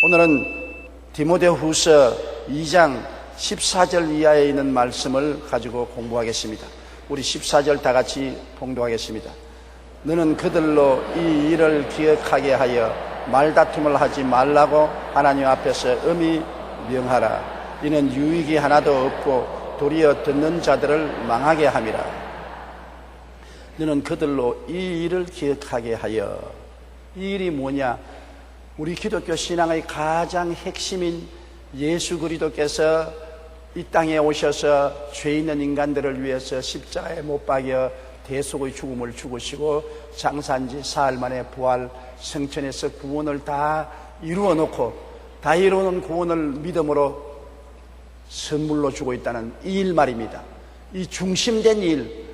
오늘은 디모데후서 2장 14절 이하에 있는 말씀을 가지고 공부하겠습니다. 우리 14절 다 같이 봉독하겠습니다. 너는 그들로 이 일을 기억하게 하여 말다툼을 하지 말라고 하나님 앞에서 엄히 명하라. 이는 유익이 하나도 없고 도리어 듣는 자들을 망하게 함이라. 너는 그들로 이 일을 기억하게 하여. 이 일이 뭐냐? 우리 기독교 신앙의 가장 핵심인 예수 그리스도께서 이 땅에 오셔서 죄 있는 인간들을 위해서 십자가에 못 박여 대속의 죽음을 죽으시고 장사한 지 사흘 만에 부활 성천에서 구원을 다 이루어 놓고, 다 이루어놓은 구원을 믿음으로 선물로 주고 있다는 이 일 말입니다. 이 중심된 일,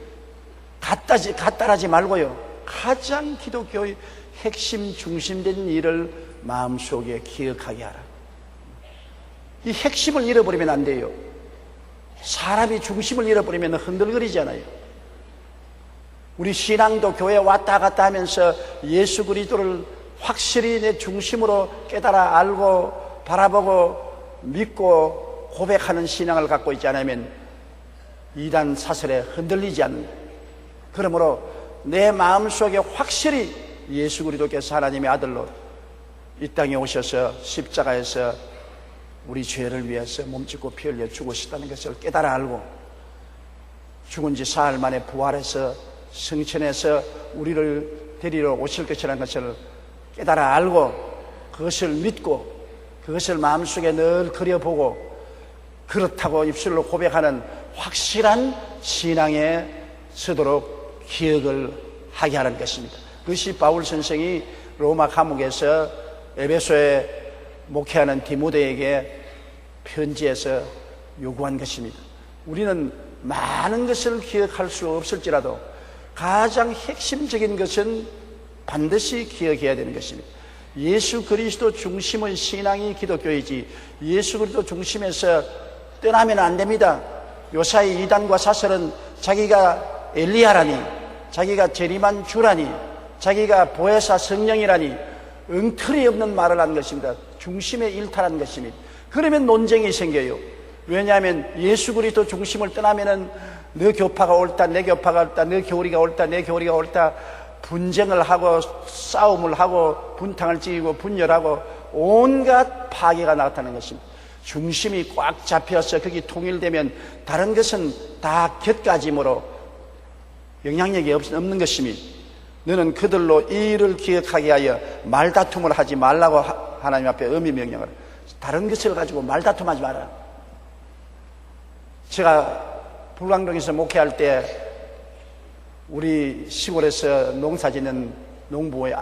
갖다라지 말고요, 가장 기독교의 핵심 중심된 일을 마음속에 기억하게 하라. 이 핵심을 잃어버리면 안 돼요. 사람이 중심을 잃어버리면 흔들거리잖아요. 우리 신앙도 교회 왔다 갔다 하면서 예수 그리스도를 확실히 내 중심으로 깨달아 알고 바라보고 믿고 고백하는 신앙을 갖고 있지 않으면 이단 사슬에 흔들리지 않는다. 그러므로 내 마음속에 확실히 예수 그리스도께서 하나님의 아들로 이 땅에 오셔서 십자가에서 우리 죄를 위해서 몸짓고 피 흘려 죽으셨다는 것을 깨달아 알고, 죽은 지 사흘 만에 부활해서 성천에서 우리를 데리러 오실 것이라는 것을 깨달아 알고, 그것을 믿고 그것을 마음속에 늘 그려보고 그렇다고 입술로 고백하는 확실한 신앙에 서도록 기억을 하게 하는 것입니다. 그것이 바울 선생이 로마 감옥에서 에베소에 목회하는 디모데에게 편지에서 요구한 것입니다. 우리는 많은 것을 기억할 수 없을지라도 가장 핵심적인 것은 반드시 기억해야 되는 것입니다. 예수 그리스도 중심의 신앙이 기독교이지, 예수 그리스도 중심에서 떠나면 안 됩니다. 요사이 이단과 사설은 자기가 엘리야라니, 자기가 재림한 주라니, 자기가 보혜사 성령이라니 엉터리 없는 말을 한 것입니다. 중심에 일탈한 것입니다. 그러면 논쟁이 생겨요. 왜냐하면 예수 그리스도 중심을 떠나면은 너 교파가 옳다, 내 교파가 옳다, 너 교리가 옳다, 내 교리가 옳다, 분쟁을 하고 싸움을 하고 분탕을 찌고 분열하고 온갖 파괴가 나타나는 것입니다. 중심이 꽉 잡혀서 거기 통일되면 다른 것은 다 곁가짐으로 영향력이 없는 것입니다. 너는 그들로 이 일을 기억하게 하여 말다툼을 하지 말라고 하나님 앞에 엄히 명령을. 다른 것을 가지고 말다툼하지 마라. 제가 불광동에서 목회할 때 우리 시골에서 농사짓는 농부의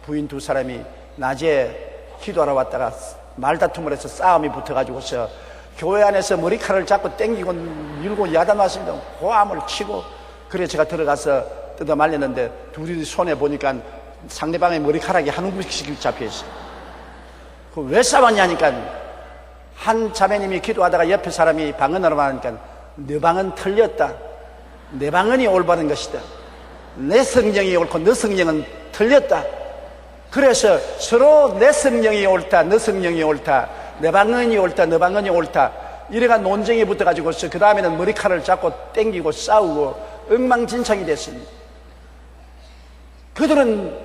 부인 두 사람이 낮에 기도하러 왔다가 말다툼을 해서 싸움이 붙어가지고서 교회 안에서 머리칼을 잡고 땡기고 밀고 야단맞습니다. 고함을 치고. 그래 제가 들어가서 뜯어 말렸는데 둘이 손에 보니까 상대방의 머리카락이 한 움큼씩 잡혀있어요. 왜 싸웠냐니까 한 자매님이 기도하다가 옆에 사람이 방언으로 말하니까 네 방언 틀렸다, 내 방언이 올바른 것이다, 내 성령이 옳고 너 성령은 틀렸다. 그래서 서로 내 성령이 옳다, 너 성령이 옳다, 내 방언이 옳다, 너 방언이 옳다, 이래가 논쟁이 붙어가지고서 그 다음에는 머리칼을 잡고 땡기고 싸우고 엉망진창이 됐습니다. 그들은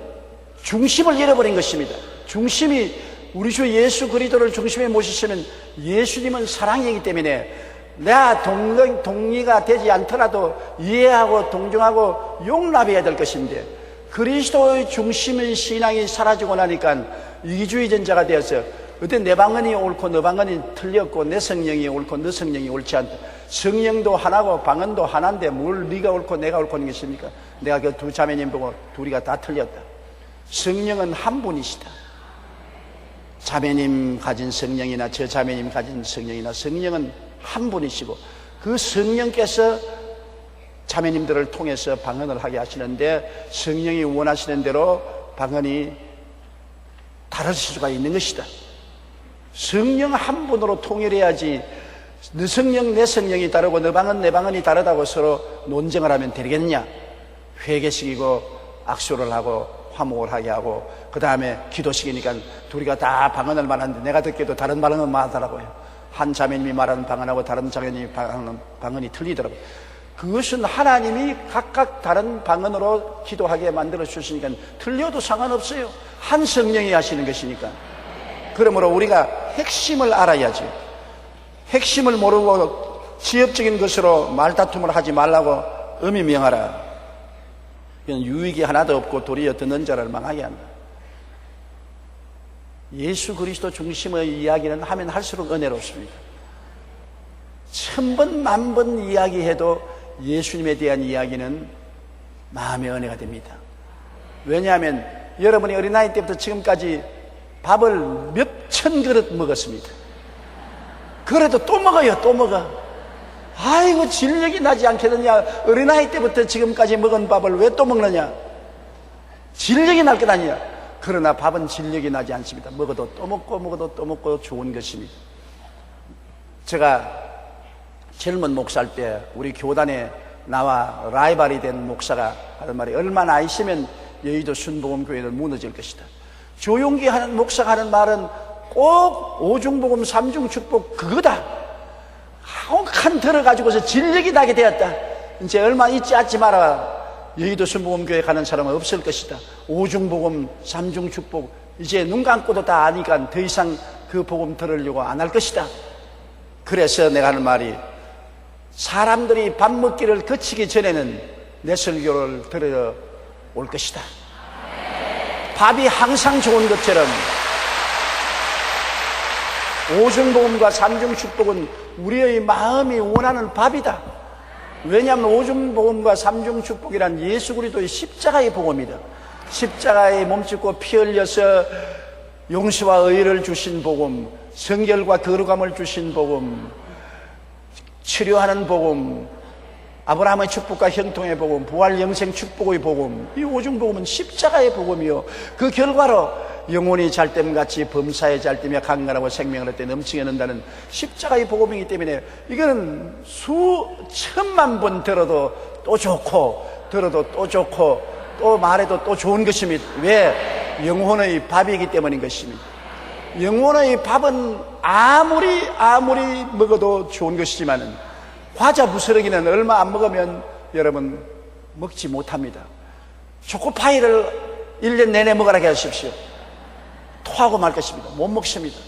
중심을 잃어버린 것입니다. 중심이 우리 주 예수 그리스도를 중심에 모시시는 예수님은 사랑이기 때문에 내가 동의가 되지 않더라도 이해하고 동정하고 용납해야 될 것인데, 그리스도의 중심의 신앙이 사라지고 나니까 이기주의전자가 되어서 어때 내 방언이 옳고 너 방언이 틀렸고 내 성령이 옳고 너 성령이 옳지 않다. 성령도 하나고 방언도 하나인데 뭘 네가 옳고 내가 옳고 하는 것입니까? 내가 그 두 자매님 보고 둘이가 다 틀렸다. 성령은 한 분이시다. 자매님 가진 성령이나 저 자매님 가진 성령이나 성령은 한 분이시고, 그 성령께서 자매님들을 통해서 방언을 하게 하시는데 성령이 원하시는 대로 방언이 다르실 수가 있는 것이다. 성령 한 분으로 통일해야지 너 성령 내 성령이 다르고 너 방언 내 방언이 다르다고 서로 논쟁을 하면 되겠느냐? 회개식이고 악수를 하고 화목을 하게 하고, 그 다음에 기도식이니까 둘이가 다 방언을 말하는데 내가 듣기에도 다른 방언은 말하더라고요. 한 자매님이 말하는 방언하고 다른 자매님이 말하는 방언이 틀리더라고요. 그것은 하나님이 각각 다른 방언으로 기도하게 만들어 주시니까 틀려도 상관없어요. 한 성령이 하시는 것이니까. 그러므로 우리가 핵심을 알아야지. 핵심을 모르고 지엽적인 것으로 말다툼을 하지 말라고 엄히 명하라. 이건 유익이 하나도 없고 도리어 듣는 자를 망하게 한다. 예수 그리스도 중심의 이야기는 하면 할수록 은혜롭습니다. 1000번, 10,000번 이야기해도 예수님에 대한 이야기는 마음의 은혜가 됩니다. 왜냐하면 여러분이 어린아이 때부터 지금까지 밥을 몇천 그릇 먹었습니다. 그래도 또 먹어요. 또 먹어. 아이고 진력이 나지 않겠느냐. 어린아이 때부터 지금까지 먹은 밥을 왜 또 먹느냐. 진력이 날 것 아니야. 그러나 밥은 진력이 나지 않습니다. 먹어도 또 먹고 먹어도 또 먹고 좋은 것입니다. 제가 젊은 목사일 때 우리 교단에 나와 라이벌이 된 목사가 하는 말이, 얼마나 있으면 여의도 순복음교회는 무너질 것이다. 조용기 하는 목사가 하는 말은 꼭 오중복음 삼중축복 그거다. 한칸 들어가지고서 진력이 나게 되었다. 이제 얼마 있지 않지 마라. 여의도 순복음교회 가는 사람은 없을 것이다. 오중복음 삼중축복 이제 눈 감고도 다 아니까 더 이상 그 복음 들으려고 안 할 것이다. 그래서 내가 하는 말이, 사람들이 밥 먹기를 거치기 전에는 내 설교를 들으러 올 것이다. 밥이 항상 좋은 것처럼 오중복음과 삼중축복은 우리의 마음이 원하는 밥이다. 왜냐하면 오중복음과 삼중축복이란 예수 그리스도의 십자가의 복음이다. 십자가에 몸짓고 피 흘려서 용서와 의를 주신 복음, 성결과 거룩함을 주신 복음, 치료하는 복음, 아브라함의 축복과 형통의 복음, 부활 영생 축복의 복음, 이 오중복음은 십자가의 복음이요, 그 결과로 영혼이 잘됨같이 범사에 잘되며 강건하고 생명을 얻되 넘치게 는다는 십자가의 복음이기 때문에 이거는 수천만 번 들어도 또 좋고, 들어도 또 좋고, 또 말해도 또 좋은 것입니다. 왜? 영혼의 밥이기 때문인 것입니다. 영혼의 밥은 아무리 먹어도 좋은 것이지만 과자 부스러기는 얼마 안 먹으면 여러분 먹지 못합니다. 초코파이를 1년 내내 먹으라 하십시오. 토하고 말 것입니다. 못 먹습니다.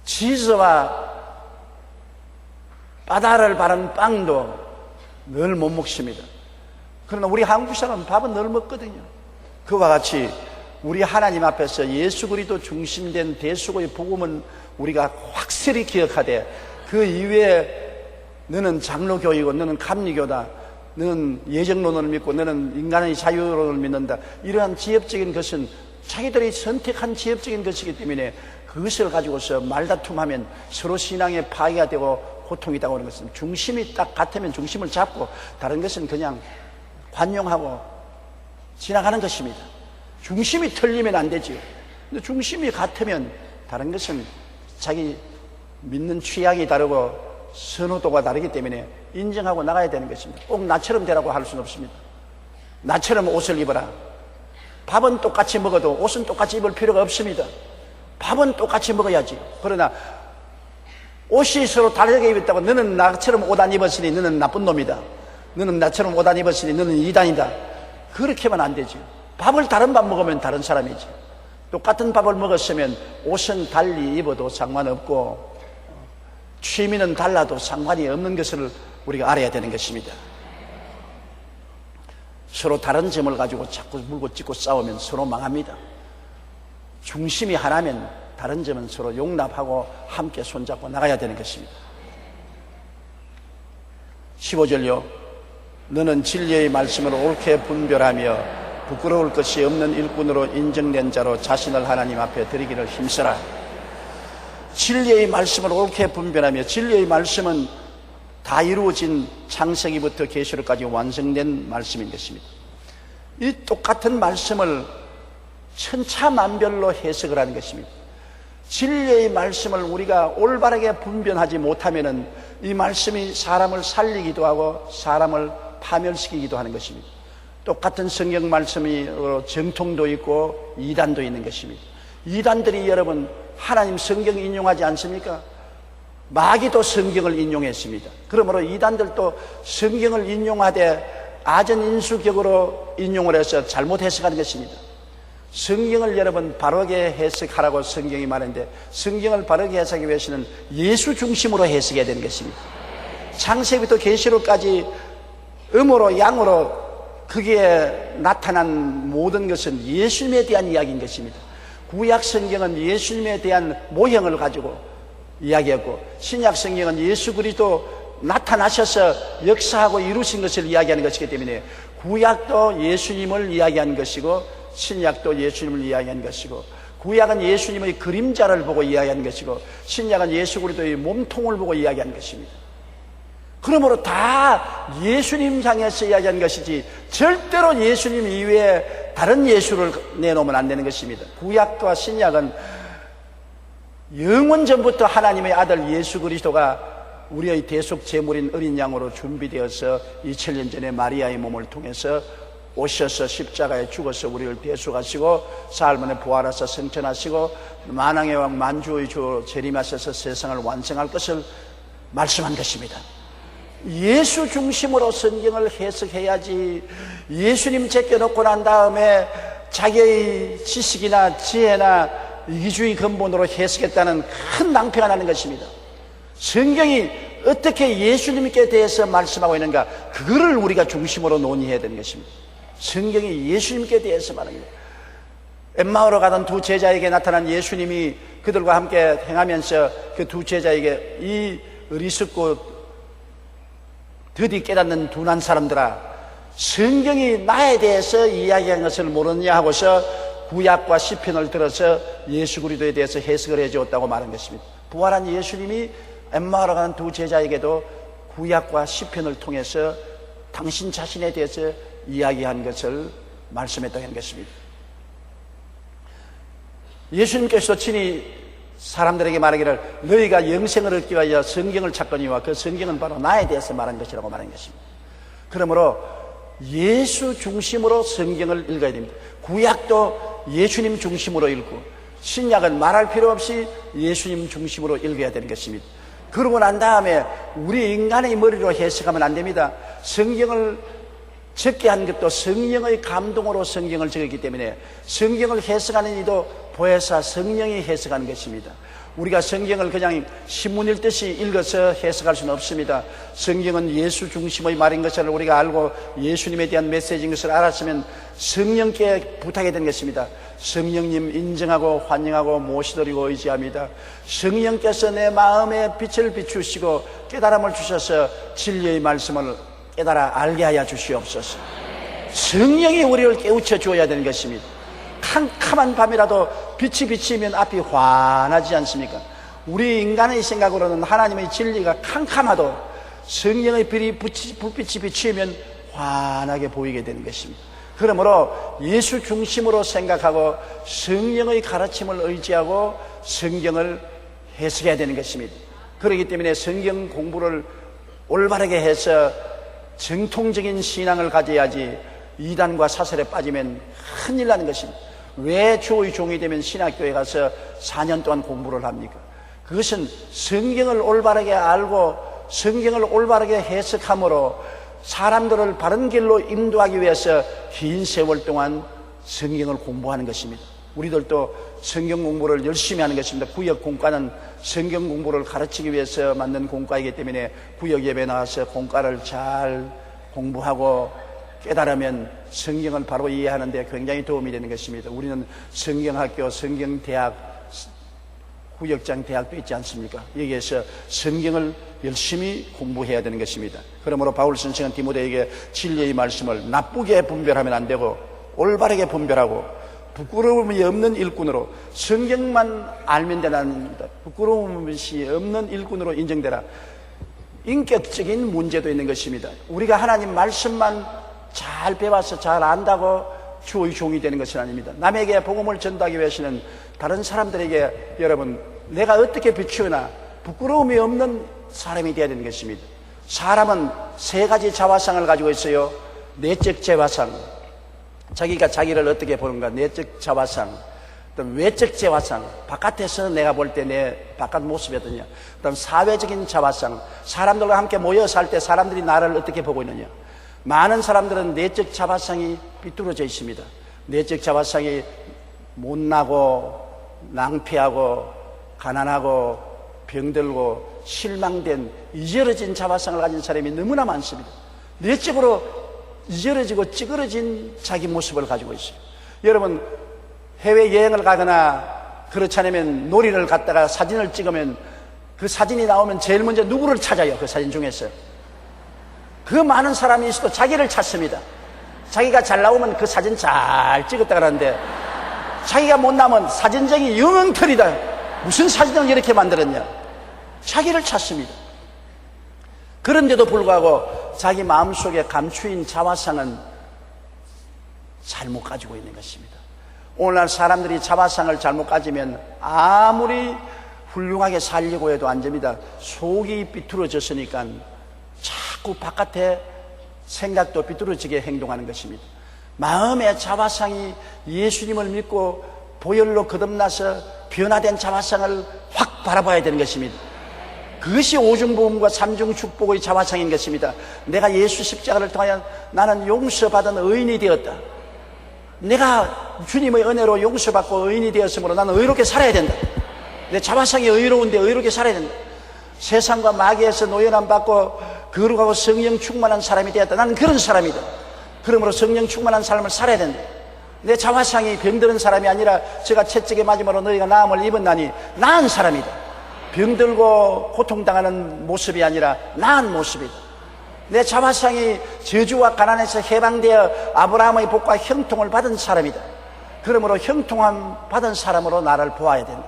치즈와 바다를 바른 빵도 늘 못 먹습니다. 그러나 우리 한국 사람은 밥은 늘 먹거든요. 그와 같이 우리 하나님 앞에서 예수 그리스도 중심된 대수고의 복음은 우리가 확실히 기억하되, 그 이외에 너는 장로교이고 너는 감리교다, 너는 예정론을 믿고 너는 인간의 자유론을 믿는다, 이러한 지엽적인 것은 자기들이 선택한 지엽적인 것이기 때문에 그것을 가지고서 말다툼하면 서로 신앙의 파괴가 되고 고통이 있다고 하는 것은, 중심이 딱 같으면 중심을 잡고 다른 것은 그냥 관용하고 지나가는 것입니다. 중심이 틀리면 안 되지요. 근데 중심이 같으면 다른 것은 자기 믿는 취향이 다르고 선호도가 다르기 때문에 인정하고 나가야 되는 것입니다. 꼭 나처럼 되라고 할 수는 없습니다. 나처럼 옷을 입어라. 밥은 똑같이 먹어도 옷은 똑같이 입을 필요가 없습니다. 밥은 똑같이 먹어야지. 그러나 옷이 서로 다르게 입었다고 너는 나처럼 옷 안 입었으니 너는 나쁜 놈이다, 너는 나처럼 옷 안 입었으니 너는 이단이다, 그렇게만 안 되지. 밥을 다른 밥 먹으면 다른 사람이지. 똑같은 밥을 먹었으면 옷은 달리 입어도 상관없고 취미는 달라도 상관이 없는 것을 우리가 알아야 되는 것입니다. 서로 다른 점을 가지고 자꾸 물고 찢고 싸우면 서로 망합니다. 중심이 하나면 다른 점은 서로 용납하고 함께 손잡고 나가야 되는 것입니다. 15절요. 너는 진리의 말씀을 옳게 분별하며 부끄러울 것이 없는 일꾼으로 인정된 자로 자신을 하나님 앞에 드리기를 힘써라. 진리의 말씀을 옳게 분별하며, 진리의 말씀은 다 이루어진 창세기부터 계시록까지 완성된 말씀인 것입니다. 이 똑같은 말씀을 천차만별로 해석을 하는 것입니다. 진리의 말씀을 우리가 올바르게 분별하지 못하면 이 말씀이 사람을 살리기도 하고 사람을 파멸시키기도 하는 것입니다. 똑같은 성경 말씀이 정통도 있고 이단도 있는 것입니다. 이단들이 여러분 하나님 성경 인용하지 않습니까? 마귀도 성경을 인용했습니다. 그러므로 이단들도 성경을 인용하되 아전인수격으로 인용을 해서 잘못 해석하는 것입니다. 성경을 여러분 바르게 해석하라고 성경이 말하는데, 성경을 바르게 해석하기 위해서는 예수 중심으로 해석해야 되는 것입니다. 창세기부터 계시록까지 음으로 양으로 거기에 나타난 모든 것은 예수님에 대한 이야기인 것입니다. 구약 성경은 예수님에 대한 모형을 가지고 이야기했고, 신약 성경은 예수 그리스도 나타나셔서 역사하고 이루신 것을 이야기하는 것이기 때문에 구약도 예수님을 이야기하는 것이고 신약도 예수님을 이야기하는 것이고, 구약은 예수님의 그림자를 보고 이야기하는 것이고 신약은 예수 그리스도의 몸통을 보고 이야기하는 것입니다. 그러므로 다 예수님 향해서 이야기하는 것이지 절대로 예수님 이외에 다른 예수를 내놓으면 안 되는 것입니다. 구약과 신약은 영원 전부터 하나님의 아들 예수 그리스도가 우리의 대속 제물인 어린 양으로 준비되어서 2000년 전에 마리아의 몸을 통해서 오셔서 십자가에 죽어서 우리를 대속하시고 사흘 만에 부활하셔서 승천하시고 만왕의 왕 만주의 주 재림하셔서 세상을 완성할 것을 말씀한 것입니다. 예수 중심으로 성경을 해석해야지, 예수님 제껴놓고 난 다음에 자기의 지식이나 지혜나 이기주의 근본으로 해석했다는 큰 낭패가 나는 것입니다. 성경이 어떻게 예수님께 대해서 말씀하고 있는가, 그거를 우리가 중심으로 논의해야 되는 것입니다. 성경이 예수님께 대해서 말합니다. 엠마오로 가던 두 제자에게 나타난 예수님이 그들과 함께 행하면서 그 두 제자에게 이 어리석고 드디 깨닫는 둔한 사람들아, 성경이 나에 대해서 이야기한 것을 모르느냐 하고서 구약과 시편을 들어서 예수 그리스도에 대해서 해석을 해주었다고 말한 것입니다. 부활한 예수님이 엠마오로 가는 두 제자에게도 구약과 시편을 통해서 당신 자신에 대해서 이야기한 것을 말씀했다는 것입니다. 예수님께서도 친히 사람들에게 말하기를 너희가 영생을 얻기 위하여 성경을 찾거니와 그 성경은 바로 나에 대해서 말한 것이라고 말한 것입니다. 그러므로 예수 중심으로 성경을 읽어야 됩니다. 구약도 예수님 중심으로 읽고 신약은 말할 필요 없이 예수님 중심으로 읽어야 되는 것입니다. 그러고 난 다음에 우리 인간의 머리로 해석하면 안 됩니다. 성경을 적게 한 것도 성령의 감동으로 성경을 적었기 때문에 성경을 해석하는 이도 보혜사 성령이 해석하는 것입니다. 우리가 성경을 그냥 신문 읽듯이 읽어서 해석할 수는 없습니다. 성경은 예수 중심의 말인 것을 우리가 알고 예수님에 대한 메시지인 것을 알았으면 성령께 부탁해야 되는 것입니다. 성령님 인정하고 환영하고 모시드리고 의지합니다. 성령께서 내 마음에 빛을 비추시고 깨달음을 주셔서 진리의 말씀을 깨달아 알게 하여 주시옵소서. 성령이 우리를 깨우쳐 주어야 되는 것입니다. 캄캄한 밤이라도 빛이 비치면 앞이 환하지 않습니까? 우리 인간의 생각으로는 하나님의 진리가 캄캄하도 성령의 불빛이 비치면 환하게 보이게 되는 것입니다. 그러므로 예수 중심으로 생각하고 성령의 가르침을 의지하고 성경을 해석해야 되는 것입니다. 그렇기 때문에 성경 공부를 올바르게 해서 정통적인 신앙을 가져야지 이단과 사설에 빠지면 큰일 나는 것입니다. 왜 주의 종이 되면 신학교에 가서 4년 동안 공부를 합니까? 그것은 성경을 올바르게 알고 성경을 올바르게 해석함으로 사람들을 바른 길로 인도하기 위해서 긴 세월 동안 성경을 공부하는 것입니다. 우리들도 성경 공부를 열심히 하는 것입니다. 구역 공과는 성경 공부를 가르치기 위해서 만든 공과이기 때문에 구역 예배 나와서 공과를 잘 공부하고 깨달으면 성경을 바로 이해하는 데 굉장히 도움이 되는 것입니다. 우리는 성경학교, 성경대학, 구역장 대학도 있지 않습니까? 여기에서 성경을 열심히 공부해야 되는 것입니다. 그러므로 바울 선생은 디모데에게 진리의 말씀을 나쁘게 분별하면 안 되고 올바르게 분별하고 부끄러움이 없는 일꾼으로, 성경만 알면 되는, 부끄러움이 없는 일꾼으로 인정되라. 인격적인 문제도 있는 것입니다. 우리가 하나님 말씀만 잘 배워서 잘 안다고 주의 종이 되는 것은 아닙니다. 남에게 복음을 전달하기 위해서는 다른 사람들에게 여러분 내가 어떻게 비추나 부끄러움이 없는 사람이 되어야 되는 것입니다. 사람은 세 가지 자화상을 가지고 있어요. 내적 자화상, 자기가 자기를 어떻게 보는가? 내적 자화상, 그다음 외적 자화상, 바깥에서 내가 볼 때 내 바깥 모습이 어떠냐? 그다음 사회적인 자화상, 사람들과 함께 모여 살 때 사람들이 나를 어떻게 보고 있느냐? 많은 사람들은 내적 자화상이 삐뚤어져 있습니다. 내적 자화상이 못나고 낭패하고 가난하고 병들고 실망된 이절어진 자화상을 가진 사람이 너무나 많습니다. 내적으로 이절어지고 찌그러진 자기 모습을 가지고 있어요. 여러분, 해외여행을 가거나 그렇지 않으면 놀이를 갔다가 사진을 찍으면 그 사진이 나오면 제일 먼저 누구를 찾아요? 그 사진 중에서 그 많은 사람이 있어도 자기를 찾습니다. 자기가 잘 나오면 그 사진 잘 찍었다 그러는데 자기가 못 나오면 사진쟁이 영엉터리다. 무슨 사진을 이렇게 만들었냐? 자기를 찾습니다. 그런데도 불구하고 자기 마음속에 감추인 자화상은 잘못 가지고 있는 것입니다. 오늘날 사람들이 자화상을 잘못 가지면 아무리 훌륭하게 살려고 해도 안 됩니다. 속이 삐뚤어졌으니까 자꾸 바깥에 생각도 삐뚤어지게 행동하는 것입니다. 마음의 자화상이 예수님을 믿고 보혈로 거듭나서 변화된 자화상을 확 바라봐야 되는 것입니다. 그것이 오중부음과 삼중축복의 자화상인 것입니다. 내가 예수 십자가를 통하여 나는 용서받은 의인이 되었다. 내가 주님의 은혜로 용서받고 의인이 되었으므로 나는 의롭게 살아야 된다. 내 자화상이 의로운데 의롭게 살아야 된다. 세상과 마귀에서 노연함 받고 거룩하고 성령 충만한 사람이 되었다. 나는 그런 사람이다. 그러므로 성령 충만한 삶을 살아야 된다. 내 자화상이 병드는 사람이 아니라 제가 채찍에 맞음으로 너희가 나음을 입었나니 나은 사람이다. 병들고 고통당하는 모습이 아니라 나은 모습이다. 내 자화상이 저주와 가난에서 해방되어 아브라함의 복과 형통을 받은 사람이다. 그러므로 형통함 받은 사람으로 나를 보아야 된다.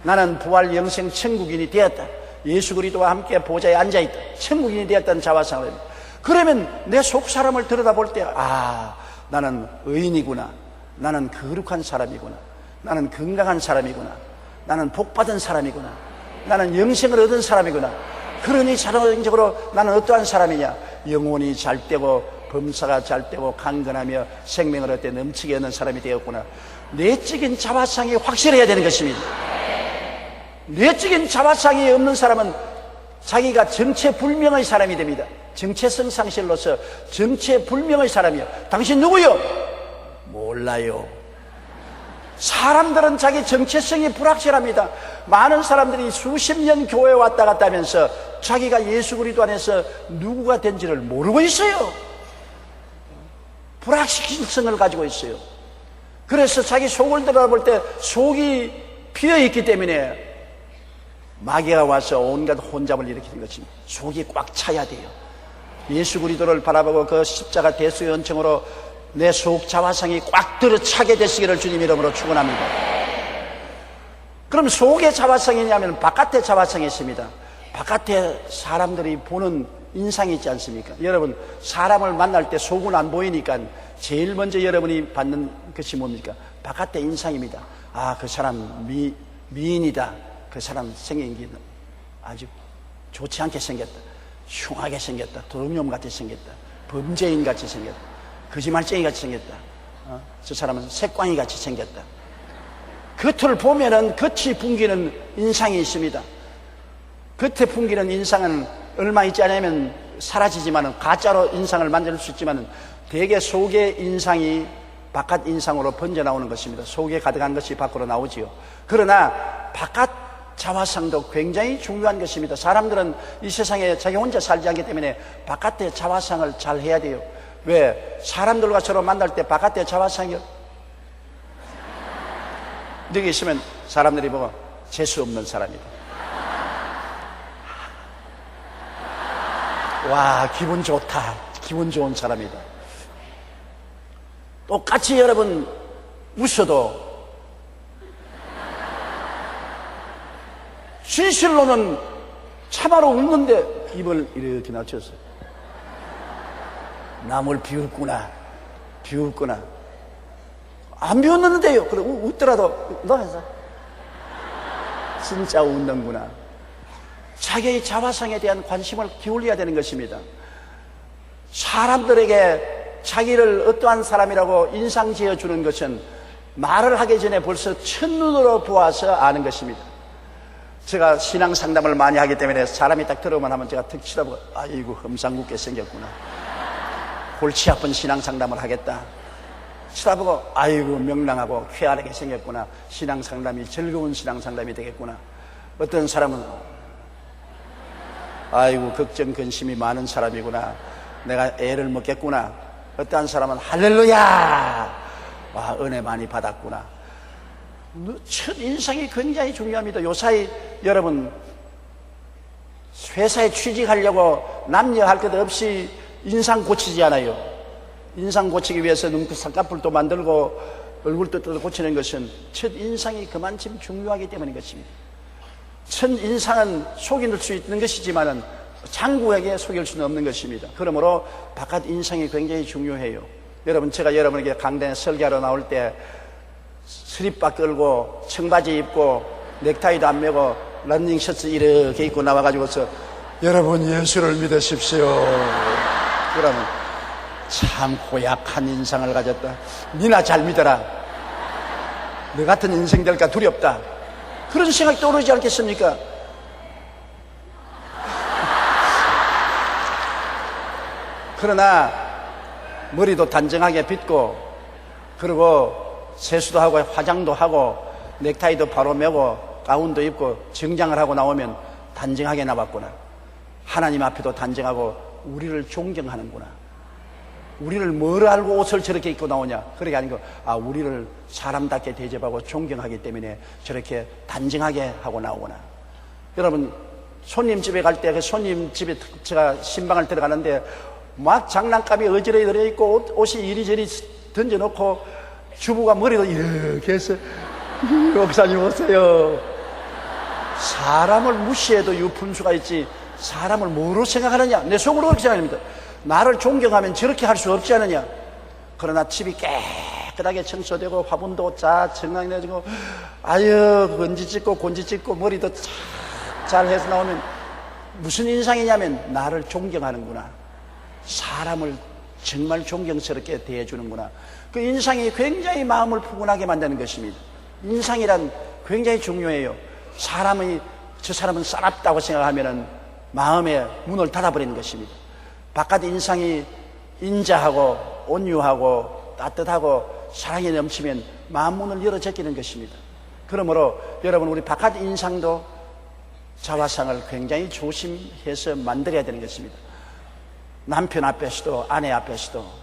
나는 부활 영생 천국인이 되었다. 예수 그리스도와 함께 보좌에 앉아있다. 천국인이 되었다는 자화상을 합니다. 그러면 내 속 사람을 들여다볼 때 나는 의인이구나. 나는 거룩한 사람이구나. 나는 건강한 사람이구나. 나는 복받은 사람이구나. 나는 영생을 얻은 사람이구나. 그러니 자동적으로 나는 어떠한 사람이냐? 영혼이 잘되고 범사가 잘되고 강건하며 생명을 얻되 넘치게 얻는 사람이 되었구나. 내적인 자화상이 확실해야 되는 것입니다. 내적인 자화상이 없는 사람은 자기가 정체불명의 사람이 됩니다. 정체성 상실로서 정체불명의 사람이요. 당신 누구요? 몰라요. 사람들은 자기 정체성이 불확실합니다. 많은 사람들이 수십 년 교회에 왔다 갔다 하면서 자기가 예수 그리스도 안에서 누구가 된지를 모르고 있어요. 불확실성을 가지고 있어요. 그래서 자기 속을 들여다볼 때 속이 비어있기 때문에 마귀가 와서 온갖 혼잡을 일으키는 것입니다. 속이 꽉 차야 돼요. 예수 그리스도를 바라보고 그 십자가 대수의 은총으로 내 속 자화상이 꽉 들어차게 되시기를 주님 이름으로 축원합니다. 그럼 속의 자화상이냐면 바깥의 자화상이 있습니다. 바깥에 사람들이 보는 인상이 있지 않습니까? 여러분, 사람을 만날 때 속은 안 보이니까 제일 먼저 여러분이 받는 것이 뭡니까? 바깥의 인상입니다. 그 사람 미인이다. 그 사람 생긴 아주 좋지 않게 생겼다. 흉하게 생겼다. 도둑놈 같이 생겼다. 범죄인 같이 생겼다. 거짓말쟁이 같이 생겼다. 저 사람은 색광이 같이 생겼다. 겉을 보면은 겉이 풍기는 인상이 있습니다. 겉에 풍기는 인상은 얼마 있지 않으면 사라지지만은 가짜로 인상을 만들 수 있지만은 대개 속의 인상이 바깥 인상으로 번져 나오는 것입니다. 속에 가득한 것이 밖으로 나오지요. 그러나 바깥 자화상도 굉장히 중요한 것입니다. 사람들은 이 세상에 자기 혼자 살지 않기 때문에 바깥의 자화상을 잘 해야 돼요. 왜? 사람들과 서로 만날 때 바깥의 자화상이요. 여기 있으면 사람들이 보고 재수 없는 사람이다. 와, 기분 좋다. 기분 좋은 사람이다. 똑같이 여러분 웃어도 진실로는 참아로 웃는데 입을 이렇게 낮췄어요. 남을 비웃구나. 안 비웃는데요. 그래 웃더라도 너 해서 진짜 웃는구나. 자기의 자화상에 대한 관심을 기울여야 되는 것입니다. 사람들에게 자기를 어떠한 사람이라고 인상 지어주는 것은 말을 하기 전에 벌써 첫눈으로 보아서 아는 것입니다. 제가 신앙 상담을 많이 하기 때문에 사람이 딱 들어오면 하면 제가 툭 쳐다보고 아이고 험상궂게 생겼구나, 골치 아픈 신앙 상담을 하겠다, 쳐다보고 아이고 명랑하고 쾌활하게 생겼구나, 신앙 상담이 즐거운 신앙 상담이 되겠구나. 어떤 사람은 아이고 걱정 근심이 많은 사람이구나, 내가 애를 먹겠구나. 어떠한 사람은 할렐루야, 와 은혜 많이 받았구나. 첫 인상이 굉장히 중요합니다. 요사이 여러분 회사에 취직하려고 남녀 할 것 없이 인상 고치지 않아요. 인상 고치기 위해서 눈곱 쌍꺼풀도 만들고 얼굴도 고치는 것은 첫 인상이 그만큼 중요하기 때문인 것입니다. 첫 인상은 속일 수 있는 것이지만은 장구에게 속일 수는 없는 것입니다. 그러므로 바깥 인상이 굉장히 중요해요. 여러분, 제가 여러분에게 강단에 설교하러 나올 때 스립바 끌고 청바지 입고 넥타이도 안 매고 런닝셔츠 이렇게 입고 나와가지고서 여러분 예수를 믿으십시오 그러면 참 고약한 인상을 가졌다, 니나 잘 믿어라, 너 같은 인생 될까 두렵다, 그런 생각이 떠오르지 않겠습니까? 그러나 머리도 단정하게 빗고 그리고 세수도 하고 화장도 하고 넥타이도 바로 매고 가운도 입고 정장을 하고 나오면 단정하게 나왔구나, 하나님 앞에도 단정하고 우리를 존경하는구나, 우리를 뭘 알고 옷을 저렇게 입고 나오냐, 그렇게 아니고 우리를 사람답게 대접하고 존경하기 때문에 저렇게 단정하게 하고 나오구나. 여러분, 손님 집에 갈 때 그 손님 집에 제가 신방을 들어가는데 막 장난감이 어지러이 들어있고 옷이 이리저리 던져놓고 주부가 머리도 이렇게 해서 목사님 오세요. 사람을 무시해도 유품수가 있지 사람을 뭐로 생각하느냐, 내 속으로 그렇게 생각합니다. 나를 존경하면 저렇게 할 수 없지 않느냐. 그러나 집이 깨끗하게 청소되고 화분도 정강해지고 아유 건지 찢고 곤지 찢고 머리도 잘 해서 나오면 무슨 인상이냐면 나를 존경하는구나, 사람을 정말 존경스럽게 대해주는구나. 그 인상이 굉장히 마음을 푸근하게 만드는 것입니다. 인상이란 굉장히 중요해요. 저 사람은 싸납다고 생각하면 마음의 문을 닫아버리는 것입니다. 바깥 인상이 인자하고 온유하고 따뜻하고 사랑이 넘치면 마음 문을 열어 제끼는 것입니다. 그러므로 여러분, 우리 바깥 인상도 자화상을 굉장히 조심해서 만들어야 되는 것입니다. 남편 앞에서도 아내 앞에서도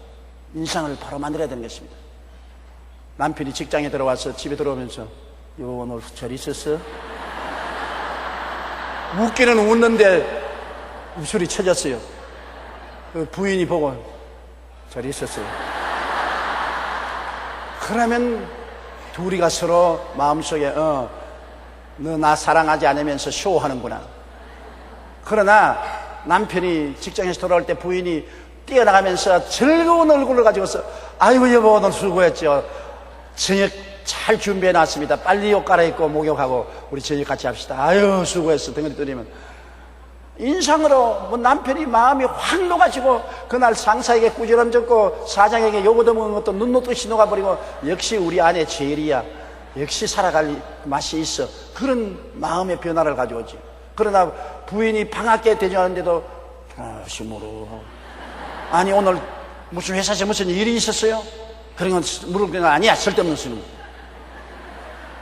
인상을 바로 만들어야 되는 것입니다. 남편이 직장에 들어와서 집에 들어오면서 여보 오늘 잘 있었어? 웃기는 웃는데 웃소리 쳐졌어요. 그 부인이 보고 잘 있었어요. 그러면 둘이가 서로 마음속에 너 나 사랑하지 않으면서 쇼하는구나. 그러나 남편이 직장에서 돌아올 때 부인이 뛰어나가면서 즐거운 얼굴을 가지고서 아이고 여보 오늘 수고했죠, 저녁 잘 준비해 놨습니다, 빨리 옷 갈아입고 목욕하고 우리 저녁 같이 합시다, 아유 수고했어 덩어리 떨리면 인상으로 남편이 마음이 확 녹아지고 그날 상사에게 꾸지람 졌고 사장에게 욕 얻어먹은 것도 눈 녹듯이 녹아버리고 역시 우리 아내 제일이야, 역시 살아갈 맛이 있어, 그런 마음의 변화를 가져오지. 그러나 부인이 방학에 대전하는데도 심으로 아니 오늘 무슨 회사에서 무슨 일이 있었어요? 그런 건 물어보면 아니야, 쓸데없는 소리.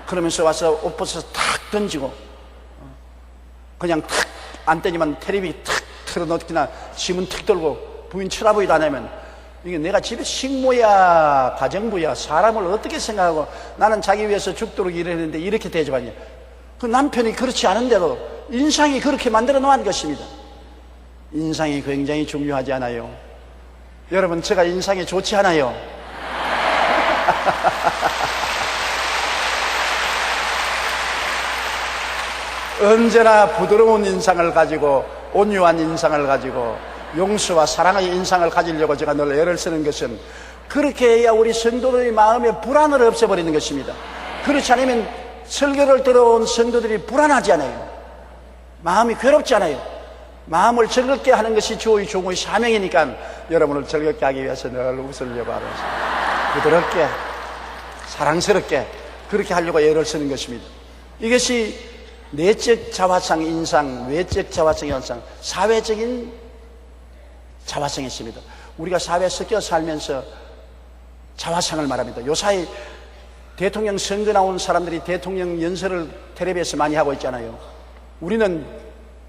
그러면서 와서 옷 벗어서 탁 던지고 그냥 탁 안 떼지만 테레비 탁 틀어놓기나 지문 탁 들고 부인 쳐다보지도 않으면 이게 내가 집에 식모야 가정부야 사람을 어떻게 생각하고 나는 자기 위해서 죽도록 일했는데 이렇게 대접하냐. 그 남편이 그렇지 않은데도 인상이 그렇게 만들어 놓은 것입니다. 인상이 굉장히 중요하지 않아요? 여러분, 제가 인상이 좋지 않아요? 언제나 부드러운 인상을 가지고 온유한 인상을 가지고 용서와 사랑의 인상을 가지려고 제가 늘 애를 쓰는 것은 그렇게 해야 우리 성도들의 마음에 불안을 없애버리는 것입니다. 그렇지 않으면 설교를 들어온 성도들이 불안하지 않아요. 마음이 괴롭지 않아요. 마음을 즐겁게 하는 것이 주의 종의 사명이니까 여러분을 즐겁게 하기 위해서 늘 웃으려고 하면서 부드럽게 사랑스럽게 그렇게 하려고 애를 쓰는 것입니다. 이것이 내적 자화상 인상, 외적 자화상 인상, 사회적인 자화상이 있습니다. 우리가 사회에 섞여 살면서 자화상을 말합니다. 요사이 대통령 선거 나온 사람들이 대통령 연설을 텔레비에서 많이 하고 있잖아요. 우리는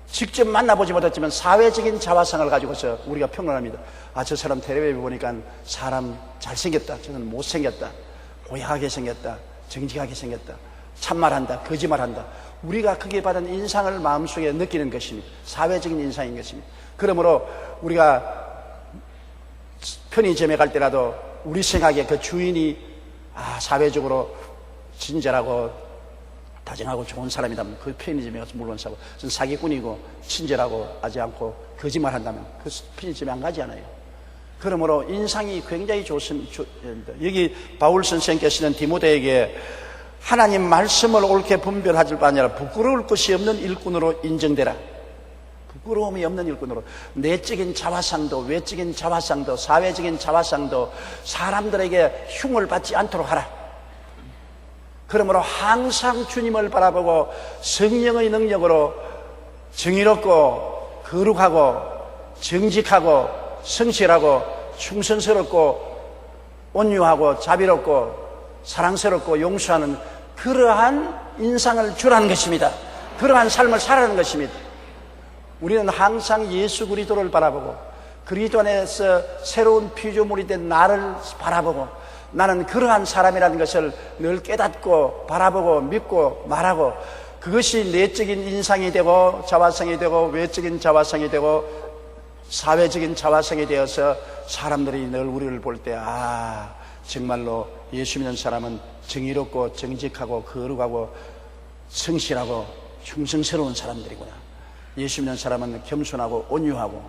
직접 만나보지 못했지만 사회적인 자화상을 가지고서 우리가 평론합니다. 아, 저 사람 텔레비에 보니까 사람 잘생겼다, 저는 못생겼다, 고약하게 생겼다, 정직하게 생겼다, 참말한다, 거짓말한다. 우리가 크게 받은 인상을 마음속에 느끼는 것입니다. 사회적인 인상인 것입니다. 그러므로 우리가 편의점에 갈 때라도 우리 생각에 그 주인이 사회적으로 친절하고 다정하고 좋은 사람이라면 그 편의점에 가서 물건 사고, 저는 사기꾼이고 친절하고 하지 않고 거짓말 한다면 그 편의점에 안 가지 않아요. 그러므로 인상이 굉장히 좋습니다. 여기 바울 선생님께서는 디모데에게 하나님 말씀을 옳게 분별하실 뿐 아니라 부끄러울 것이 없는 일꾼으로 인정되라. 부끄러움이 없는 일꾼으로. 내적인 자화상도 외적인 자화상도 사회적인 자화상도 사람들에게 흉을 받지 않도록 하라. 그러므로 항상 주님을 바라보고 성령의 능력으로 정의롭고 거룩하고 정직하고 성실하고 충성스럽고 온유하고 자비롭고 사랑스럽고 용서하는 그러한 인상을 주라는 것입니다. 그러한 삶을 살아가는 것입니다. 우리는 항상 예수 그리스도를 바라보고 그리스도 안에서 새로운 피조물이 된 나를 바라보고 나는 그러한 사람이라는 것을 늘 깨닫고 바라보고 믿고 말하고 그것이 내적인 인상이 되고 자화상이 되고 외적인 자화상이 되고 사회적인 자화상이 되어서 사람들이 늘 우리를 볼 때 정말로 예수 믿는 사람은 정의롭고 정직하고 거룩하고 성실하고 충성스러운 사람들이구나. 예수 믿는 사람은 겸손하고 온유하고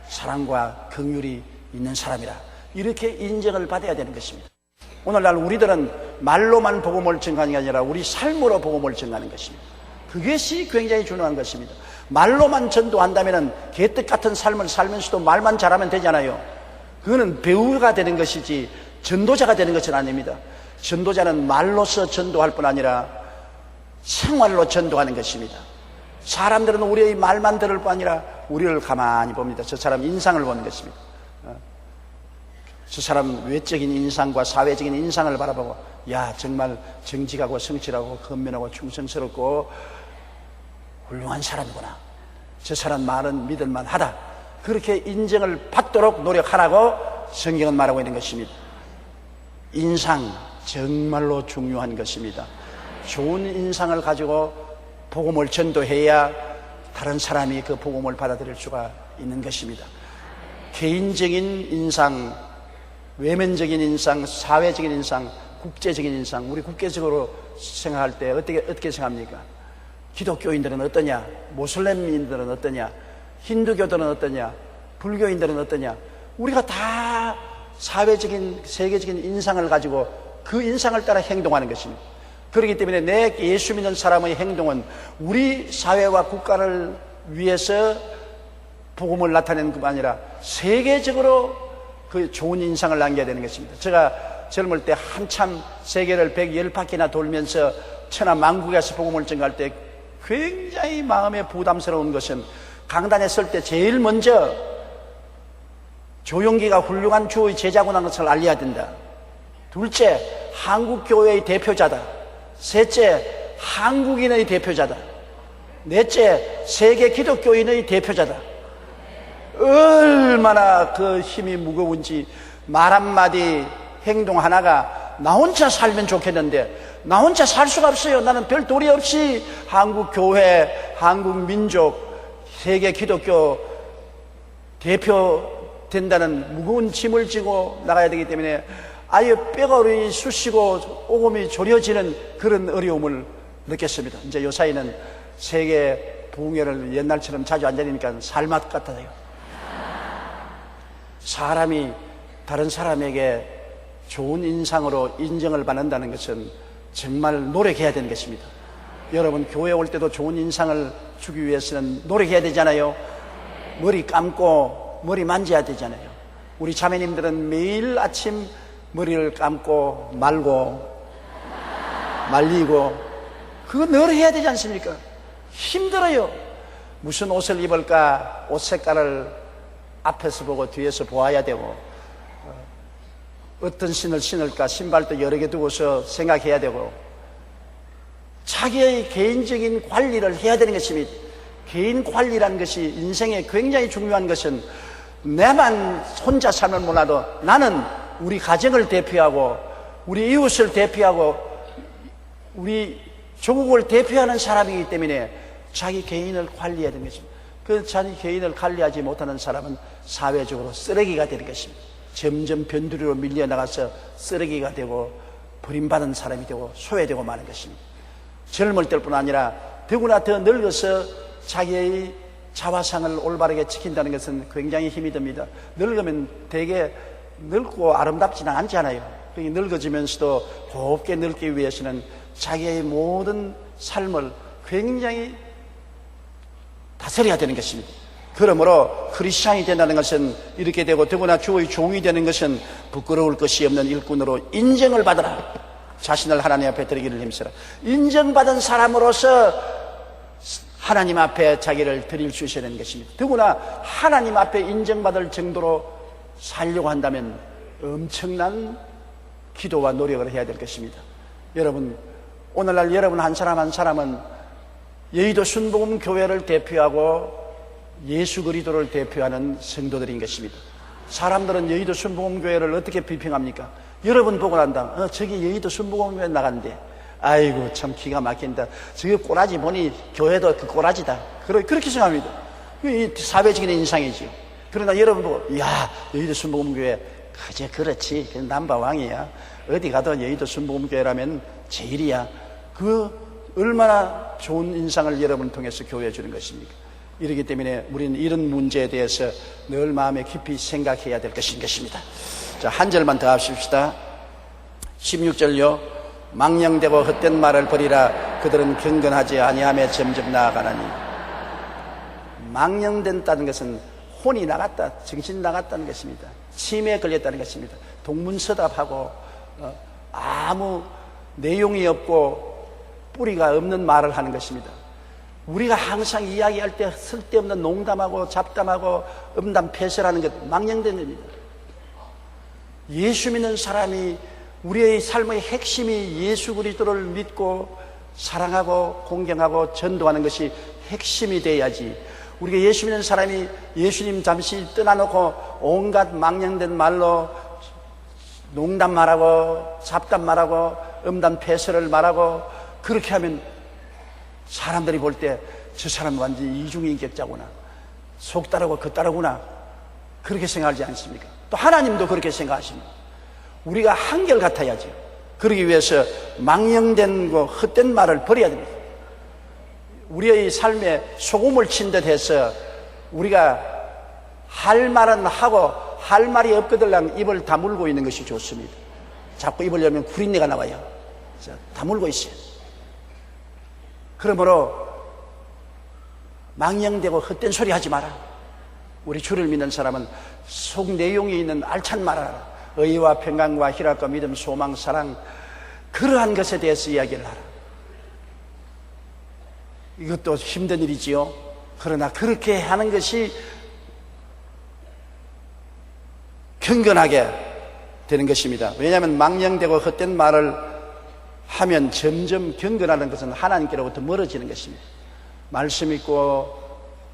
사랑과 긍휼이 있는 사람이라. 이렇게 인정을 받아야 되는 것입니다. 오늘날 우리들은 말로만 복음을 전하는 게 아니라 우리 삶으로 복음을 전하는 것입니다. 그것이 굉장히 중요한 것입니다. 말로만 전도한다면 개떡 같은 삶을 살면서도 말만 잘하면 되잖아요. 그거는 배우가 되는 것이지 전도자가 되는 것은 아닙니다. 전도자는 말로서 전도할 뿐 아니라 생활로 전도하는 것입니다. 사람들은 우리의 말만 들을 뿐 아니라 우리를 가만히 봅니다. 저 사람 인상을 보는 것입니다. 저 사람 외적인 인상과 사회적인 인상을 바라보고 정말 정직하고 성실하고 건면하고 충성스럽고 훌륭한 사람이구나. 저 사람 말은 믿을만 하다. 그렇게 인정을 받도록 노력하라고 성경은 말하고 있는 것입니다. 인상 정말로 중요한 것입니다. 좋은 인상을 가지고 복음을 전도해야 다른 사람이 그 복음을 받아들일 수가 있는 것입니다. 개인적인 인상, 외면적인 인상, 사회적인 인상, 국제적인 인상, 우리 국제적으로 생각할 때 어떻게 생각합니까? 기독교인들은 어떠냐? 모슬렘인들은 어떠냐? 힌두교들은 어떠냐? 불교인들은 어떠냐? 우리가 다 사회적인, 세계적인 인상을 가지고 그 인상을 따라 행동하는 것입니다. 그렇기 때문에 내 예수 믿는 사람의 행동은 우리 사회와 국가를 위해서 복음을 나타내는 것만 아니라 세계적으로 그 좋은 인상을 남겨야 되는 것입니다. 제가 젊을 때 한참 세계를 110바퀴나 돌면서 천하 만국에서 복음을 전할 때 굉장히 마음에 부담스러운 것은 강단에 설 때 제일 먼저 조용기가 훌륭한 주의 제자구나 것을 알려야 된다. 둘째, 한국교회의 대표자다. 셋째, 한국인의 대표자다. 넷째, 세계 기독교인의 대표자다. 얼마나 그 힘이 무거운지 말 한마디 행동 하나가 나 혼자 살면 좋겠는데 나 혼자 살 수가 없어요. 나는 별 도리 없이 한국 교회, 한국 민족, 세계 기독교 대표 된다는 무거운 짐을 지고 나가야 되기 때문에 아예 뼈가 쑤시고 오금이 조려지는 그런 어려움을 느꼈습니다. 이제 요사이는 세계 부흥회를 옛날처럼 자주 안 다니니까 살맛 같아요. 사람이 다른 사람에게 좋은 인상으로 인정을 받는다는 것은 정말 노력해야 되는 것입니다. 여러분 교회 올 때도 좋은 인상을 주기 위해서는 노력해야 되잖아요. 머리 감고 머리 만져야 되잖아요. 우리 자매님들은 매일 아침 머리를 감고 말고 말리고 그거 늘 해야 되지 않습니까? 힘들어요. 무슨 옷을 입을까 옷 색깔을 앞에서 보고 뒤에서 보아야 되고 어떤 신을 신을까 신발도 여러 개 두고서 생각해야 되고 자기의 개인적인 관리를 해야 되는 것입니다. 개인 관리라는 것이 인생에 굉장히 중요한 것은 내만 혼자 살면 몰라도 나는 우리 가정을 대표하고 우리 이웃을 대표하고 우리 조국을 대표하는 사람이기 때문에 자기 개인을 관리해야 되는 것입니다. 그 자기 개인을 관리하지 못하는 사람은 사회적으로 쓰레기가 되는 것입니다. 점점 변두리로 밀려나가서 쓰레기가 되고 버림받은 사람이 되고 소외되고 마는 것입니다. 젊을 때뿐 아니라 더구나 더 늙어서 자기의 자화상을 올바르게 지킨다는 것은 굉장히 힘이 듭니다. 늙으면 되게 늙고 아름답지는 않잖아요. 늙어지면서도 곱게 늙기 위해서는 자기의 모든 삶을 굉장히 다스려야 되는 것입니다. 그러므로 크리스찬이 된다는 것은 이렇게 되고 더구나 주의 종이 되는 것은 부끄러울 것이 없는 일꾼으로 인정을 받으라. 자신을 하나님 앞에 드리기를 힘쓰라. 인정받은 사람으로서 하나님 앞에 자기를 드릴 수 있어야 되는 것입니다. 더구나 하나님 앞에 인정받을 정도로 살려고 한다면 엄청난 기도와 노력을 해야 될 것입니다. 여러분, 오늘날 여러분 한 사람 한 사람은 여의도 순복음 교회를 대표하고 예수 그리스도를 대표하는 성도들인 것입니다. 사람들은 여의도 순복음 교회를 어떻게 비평합니까? 여러분 보고 난다. 저기 여의도 순복음 교회 나간대. 아이고 참 기가 막힌다. 저기 꼬라지 보니 교회도 그 꼬라지다. 그렇게 생각합니다. 이 사회적인 인상이죠. 그러나 여러분 보고 야 여의도 순복음 교회 그저 그렇지 남바왕이야. 어디 가도 여의도 순복음 교회라면 제일이야. 그 얼마나 좋은 인상을 여러분 통해서 교회에 주는 것입니까? 이렇기 때문에 우리는 이런 문제에 대해서 늘 마음에 깊이 생각해야 될 것인 것입니다. 자, 한 절만 더 합시다. 16절요. 망령되고 헛된 말을 버리라. 그들은 경건하지 아니하며 점점 나아가나니. 망령된다는 것은 혼이 나갔다, 정신 나갔다는 것입니다. 치매에 걸렸다는 것입니다. 동문서답하고 아무 내용이 없고 뿌리가 없는 말을 하는 것입니다. 우리가 항상 이야기할 때 쓸데없는 농담하고 잡담하고 음담패설하는 것 망령된 겁니다. 예수 믿는 사람이 우리의 삶의 핵심이 예수 그리스도를 믿고 사랑하고 공경하고 전도하는 것이 핵심이 돼야지. 우리가 예수 믿는 사람이 예수님 잠시 떠나놓고 온갖 망령된 말로 농담 말하고 잡담 말하고 음담패설을 말하고 그렇게 하면 사람들이 볼 때 저 사람은 완전히 이중인격자구나, 속다르고 겉다르구나, 그렇게 생각하지 않습니까? 또 하나님도 그렇게 생각하십니다. 우리가 한결같아야죠. 그러기 위해서 망령된 거 헛된 말을 버려야 됩니다. 우리의 삶에 소금을 친 듯 해서 우리가 할 말은 하고 할 말이 없거들랑 입을 다물고 있는 것이 좋습니다. 자꾸 입을 열면 구린내가 나와요. 다물고 있어요. 그러므로 망령되고 헛된 소리 하지 마라. 우리 주를 믿는 사람은 속 내용이 있는 알찬 말을 하라. 의와 평강과 희락과 믿음, 소망, 사랑, 그러한 것에 대해서 이야기를 하라. 이것도 힘든 일이지요. 그러나 그렇게 하는 것이 경건하게 되는 것입니다. 왜냐하면 망령되고 헛된 말을 하면 점점 경건하는 것은 하나님께로부터 멀어지는 것입니다. 말씀 읽고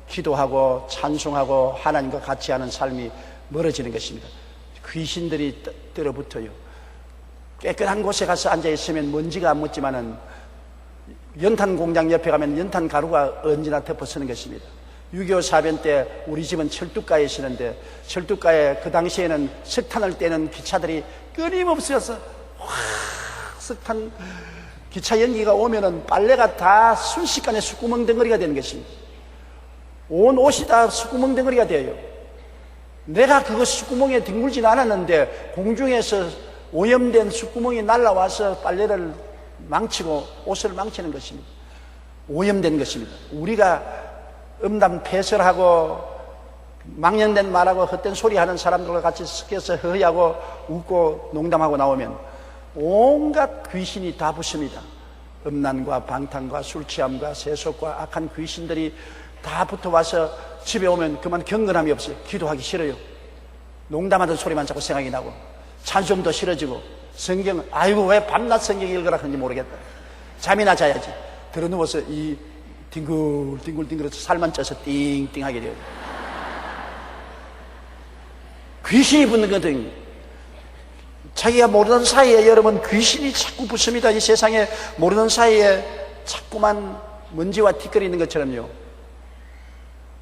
기도하고 찬송하고 하나님과 같이 하는 삶이 멀어지는 것입니다. 귀신들이 들어붙어요. 깨끗한 곳에 가서 앉아있으면 먼지가 안 묻지만은 연탄 공장 옆에 가면 연탄 가루가 언제나 덮어쓰는 것입니다. 6.25 사변 때 우리 집은 철도가에 있었는데 철도가에 그 당시에는 석탄을 떼는 기차들이 끊임없어서 석탄 기차 연기가 오면은 빨래가 다 순식간에 숯구멍 덩어리가 되는 것입니다. 온 옷이 다 숯구멍 덩어리가 돼요. 내가 그거 숯구멍에 뒹굴지는 않았는데 공중에서 오염된 숯구멍이 날라와서 빨래를 망치고 옷을 망치는 것입니다. 오염된 것입니다. 우리가 음담 패설하고 망령된 말하고 헛된 소리 하는 사람들과 같이 섞여서 허위하고 웃고 농담하고 나오면 온갖 귀신이 다 붙습니다. 음란과 방탕과 술취함과 세속과 악한 귀신들이 다 붙어와서 집에 오면 그만 경건함이 없어요. 기도하기 싫어요. 농담하던 소리만 자꾸 생각이 나고 찬송도 싫어지고 성경 아이고 왜 밤낮 성경 읽으라 하는지 모르겠다. 잠이나 자야지. 들어 누워서 이 뒹굴뒹굴해서 살만 쪄서 띵띵하게 돼요. 귀신이 붙는 거든 자기가 모르는 사이에 여러분 귀신이 자꾸 붙습니다. 이 세상에 모르는 사이에 자꾸만 먼지와 티끌이 있는 것처럼요.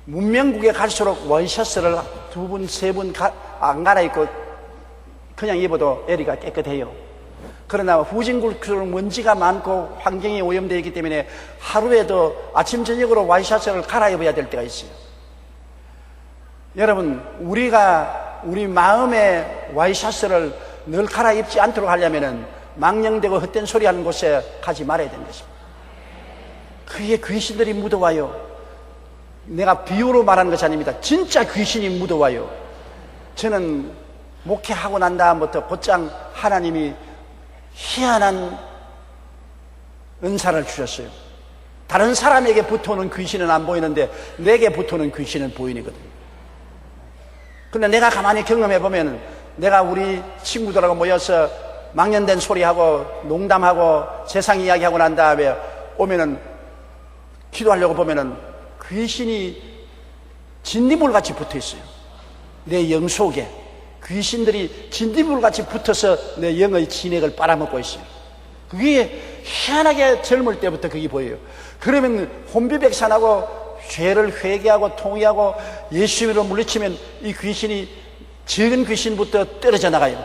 문명국에 갈수록 원셔츠를 2분, 3분 안 갈아입고 그냥 입어도 에리가 깨끗해요. 그러나 후진국수록 먼지가 많고 환경이 오염되어 있기 때문에 하루에도 아침 저녁으로 와이셔츠를 갈아입어야 될 때가 있어요. 여러분 우리가 우리 마음의 와이셔츠를 늘 갈아입지 않도록 하려면 망령되고 헛된 소리 하는 곳에 가지 말아야 되는 것입니다. 그게 귀신들이 묻어와요. 내가 비유로 말하는 것이 아닙니다. 진짜 귀신이 묻어와요. 저는 목회하고 난 다음부터 곧장 하나님이 희한한 은사를 주셨어요. 다른 사람에게 붙어오는 귀신은 안 보이는데 내게 붙어오는 귀신은 보이거든요. 근데 내가 가만히 경험해보면 내가 우리 친구들하고 모여서 망연된 소리하고 농담하고 세상 이야기하고 난 다음에 오면은 기도하려고 보면은 귀신이 진딧물같이 붙어있어요. 내 영 속에 귀신들이 진딧물같이 붙어서 내 영의 진액을 빨아먹고 있어요. 그게 희한하게 젊을 때부터 그게 보여요. 그러면 혼비백산하고 죄를 회개하고 통회하고 예수님으로 물리치면 이 귀신이 적은 귀신부터 떨어져 나가요.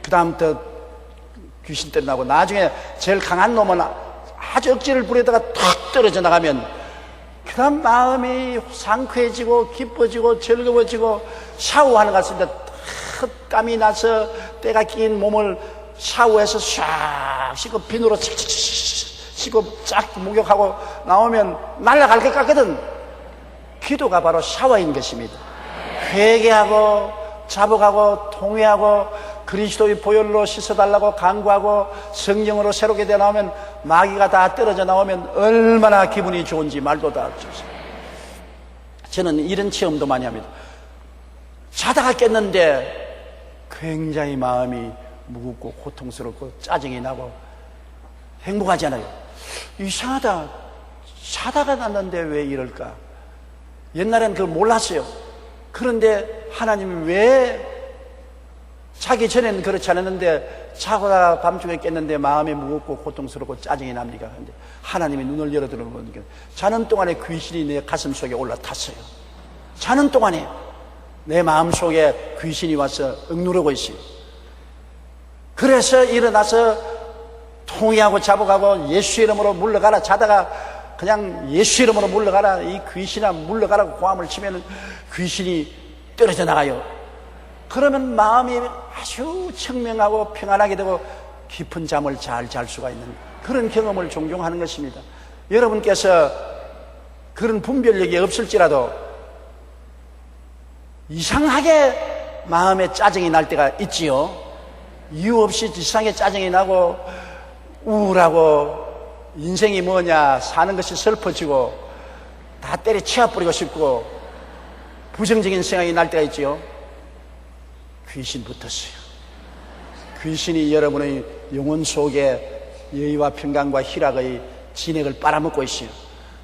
그 다음부터 귀신 떨어나고 나중에 제일 강한 놈은 아주 억지를 부리다가 탁 떨어져 나가면 그 다음 마음이 상쾌해지고 기뻐지고 즐거워지고 샤워하는 것 같습니다. 땀이 나서 때가 낀 몸을 샤워해서 샥 씻고 비누로 착착 씻고 쫙 목욕하고 나오면 날아갈 것 같거든. 기도가 바로 샤워인 것입니다. 회개하고 자복하고 통회하고 그리스도의 보혈로 씻어달라고 간구하고 성령으로 새롭게 되어 나오면 마귀가 다 떨어져 나오면 얼마나 기분이 좋은지 말도 다 할 수 없어요. 저는 이런 체험도 많이 합니다. 자다가 깼는데 굉장히 마음이 무겁고 고통스럽고 짜증이 나고 행복하지 않아요. 이상하다. 자다가 났는데 왜 이럴까? 옛날엔 그걸 몰랐어요. 그런데 하나님이 왜 자기 전에는 그렇지 않았는데 자다가 밤중에 깼는데 마음이 무겁고 고통스럽고 짜증이 납니까? 그런데 하나님이 눈을 열어드리는 자는 동안에 귀신이 내 가슴 속에 올라탔어요. 자는 동안에 내 마음 속에 귀신이 와서 억누르고 있어요. 그래서 일어나서 통회하고 자복하고 예수 이름으로 물러가라. 자다가 그냥 예수 이름으로 물러가라. 이 귀신아 물러가라고 고함을 치면 귀신이 떨어져 나가요. 그러면 마음이 아주 청명하고 평안하게 되고 깊은 잠을 잘 잘 수가 있는 그런 경험을 종종 하는 것입니다. 여러분께서 그런 분별력이 없을지라도 이상하게 마음에 짜증이 날 때가 있지요. 이유 없이 이상하게 짜증이 나고 우울하고 인생이 뭐냐 사는 것이 슬퍼지고 다 때려치워버리고 싶고 부정적인 생각이 날 때가 있지요. 귀신 붙었어요. 귀신이 여러분의 영혼 속에 여의와 평강과 희락의 진액을 빨아먹고 있어요.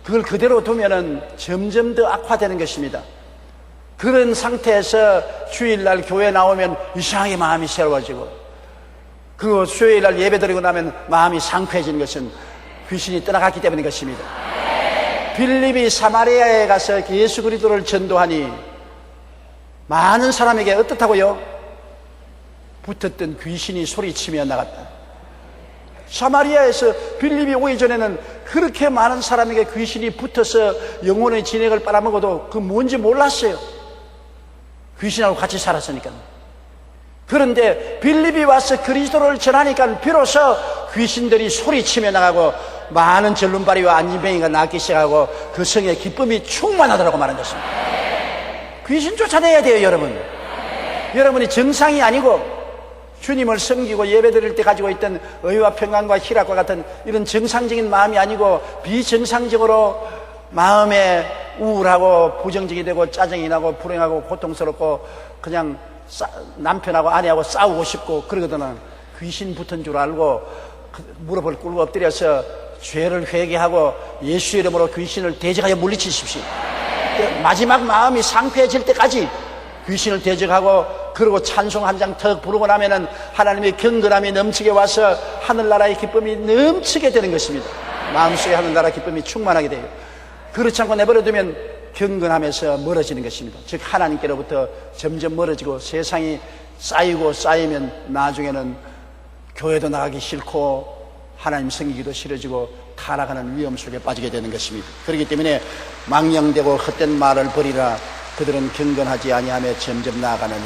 그걸 그대로 두면은 점점 더 악화되는 것입니다. 그런 상태에서 주일날 교회 나오면 이상하게 마음이 새로워지고 그 수요일날 예배 드리고 나면 마음이 상쾌해지는 것은 귀신이 떠나갔기 때문인 것입니다. 빌립이 사마리아에 가서 예수 그리스도를 전도하니 많은 사람에게 어떻다고요? 붙었던 귀신이 소리치며 나갔다. 사마리아에서 빌립이 오기 전에는 그렇게 많은 사람에게 귀신이 붙어서 영혼의 진액을 빨아먹어도 그 뭔지 몰랐어요. 귀신하고 같이 살았으니까. 그런데 빌립이 와서 그리스도를 전하니까 비로소 귀신들이 소리치며 나가고 많은 절름발이와 안진뱅이가 낫기 시작하고 그 성에 기쁨이 충만하더라고 말한 것입니다. 귀신 쫓아내야 돼요, 여러분. 여러분이 정상이 아니고 주님을 섬기고 예배드릴 때 가지고 있던 의와 평안과 희락과 같은 이런 정상적인 마음이 아니고 비정상적으로 마음에 우울하고 부정적이 되고 짜증이 나고 불행하고 고통스럽고 그냥 남편하고 아내하고 싸우고 싶고 그러거든요. 귀신 붙은 줄 알고 무릎을 꿇고 엎드려서 죄를 회개하고 예수 이름으로 귀신을 대적하여 물리치십시오. 마지막 마음이 상쾌해질 때까지 귀신을 대적하고 그리고 찬송 한 장 턱 부르고 나면은 하나님의 경건함이 넘치게 와서 하늘나라의 기쁨이 넘치게 되는 것입니다. 마음속에 하늘나라 기쁨이 충만하게 돼요. 그렇지 않고 내버려두면 경건함에서 멀어지는 것입니다. 즉 하나님께로부터 점점 멀어지고 세상이 쌓이고 쌓이면 나중에는 교회도 나가기 싫고 하나님 섬기기도 싫어지고 타락하는 위험 속에 빠지게 되는 것입니다. 그렇기 때문에 망령되고 헛된 말을 버리라. 그들은 경건하지 아니하며 점점 나아가느니